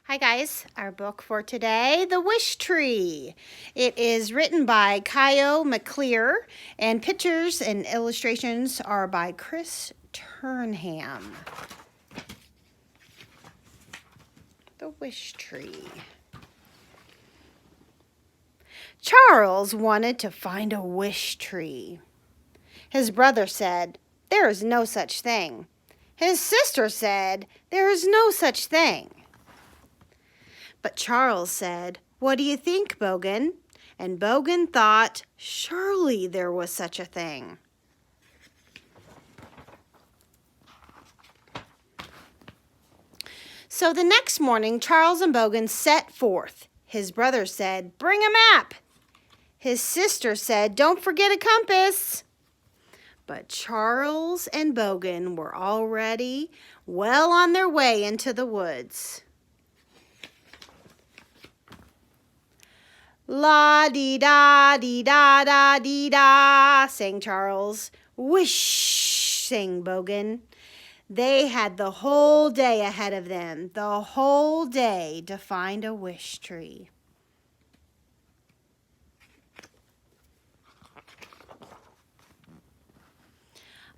Hi guys, our book for today, The Wish Tree. It is written by Kyo McClear and pictures and illustrations are by Chris Turnham. The Wish Tree. Charles wanted to find a wish tree. His brother said, "There is no such thing." His sister said, "There is no such thing." But Charles said, "What do you think, Bogan?" And Bogan thought, surely there was such a thing. So the next morning, Charles and Bogan set forth. His brother said, "Bring a map." His sister said, "Don't forget a compass." But Charles and Bogan were already well on their way into the woods. La-dee-da-dee-da-da-dee-da, sang Charles. Wish, sang Bogan. They had the whole day ahead of them, the whole day to find a wish tree.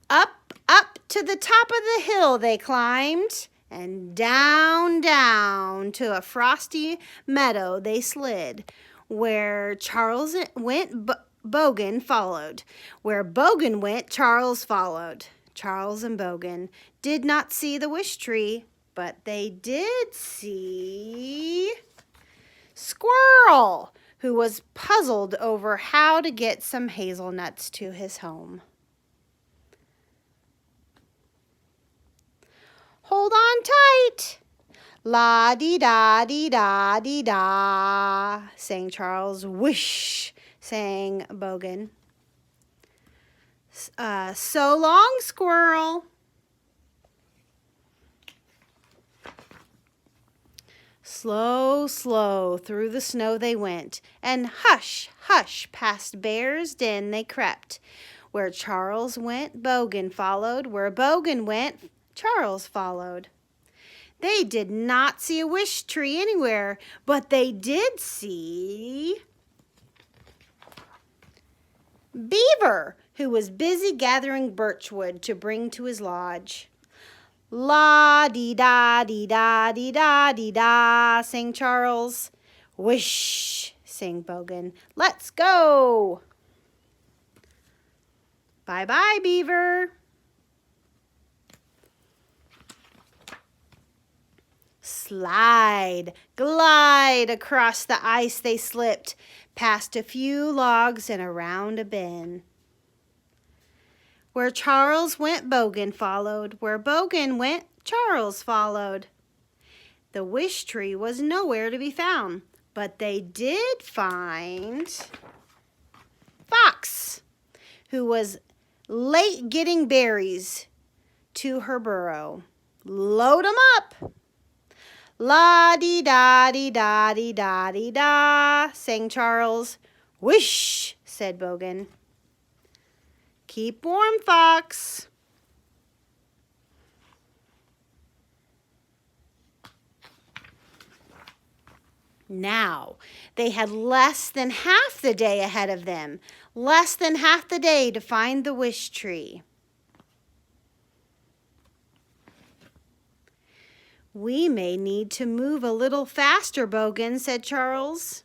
Up to the top of the hill they climbed, and down to a frosty meadow they slid. Where Charles went, Bogan followed. Where Bogan went, Charles followed. Charles and Bogan did not see the wish tree, but they did see Squirrel, who was puzzled over how to get some hazelnuts to his home. "Hold on tight. La-dee-da-dee-da-dee-da," sang Charles. "Wish," sang Bogan. So long, Squirrel." Slow, slow through the snow they went, and hush, hush, past Bear's Den they crept. Where Charles went, Bogan followed. Where Bogan went, Charles followed. They did not see a wish tree anywhere, but they did see Beaver, who was busy gathering birchwood to bring to his lodge. La-dee-da-dee-da-dee-da-dee-da, sang Charles. "Wish," sang Bogan. "Let's go." Bye-bye, Beaver. Slide, glide across the ice they slipped, past a few logs and around a bend. Where Charles went, Bogan followed. Where Bogan went, Charles followed. The wish tree was nowhere to be found, but they did find Fox, who was late getting berries to her burrow. "Load 'em up." La-dee-da-dee-da-dee-da-dee-da, sang Charles. "Wish," said Bogan. "Keep warm, Fox." Now, they had less than half the day ahead of them, less than half the day to find the wish tree. "We may need to move a little faster, Bogan," said Charles.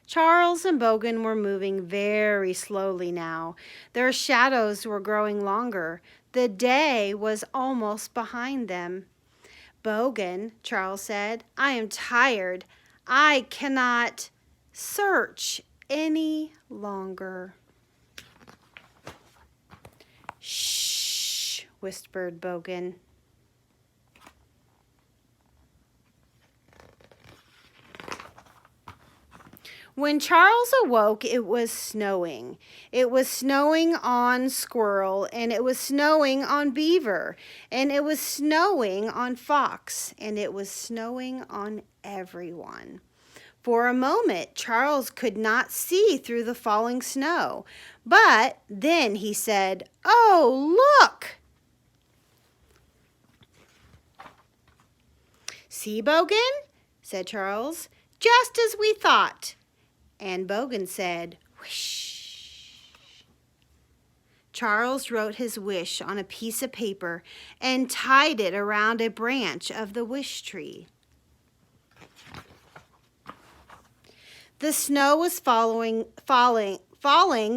Charles and Bogan were moving very slowly now. Their shadows were growing longer. The day was almost behind them. "Bogan," Charles said, "I am tired. I cannot search any longer." "Shh," whispered Bogan. When Charles awoke, it was snowing. It was snowing on Squirrel, and it was snowing on Beaver, and it was snowing on Fox, and it was snowing on everyone. For a moment, Charles could not see through the falling snow, but then he said, "Oh, look!" "See, Bogan?" said Charles. "Just as we thought." And Bogan said, "Whoosh." Charles wrote his wish on a piece of paper and tied it around a branch of the wish tree. The snow was falling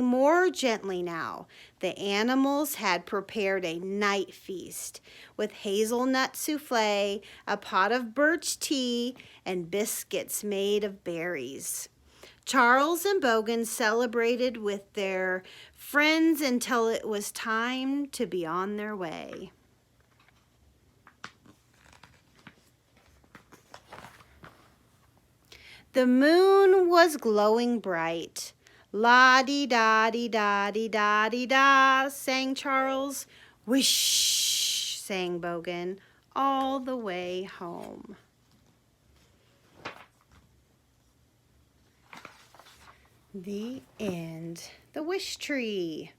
more gently now. The animals had prepared a night feast with hazelnut souffle, a pot of birch tea, and biscuits made of berries. Charles and Bogan celebrated with their friends until it was time to be on their way. The moon was glowing bright. La-dee-da-dee-da-dee-da-dee-da, sang Charles. Wish, sang Bogan, all the way home. The end. The Wish Tree.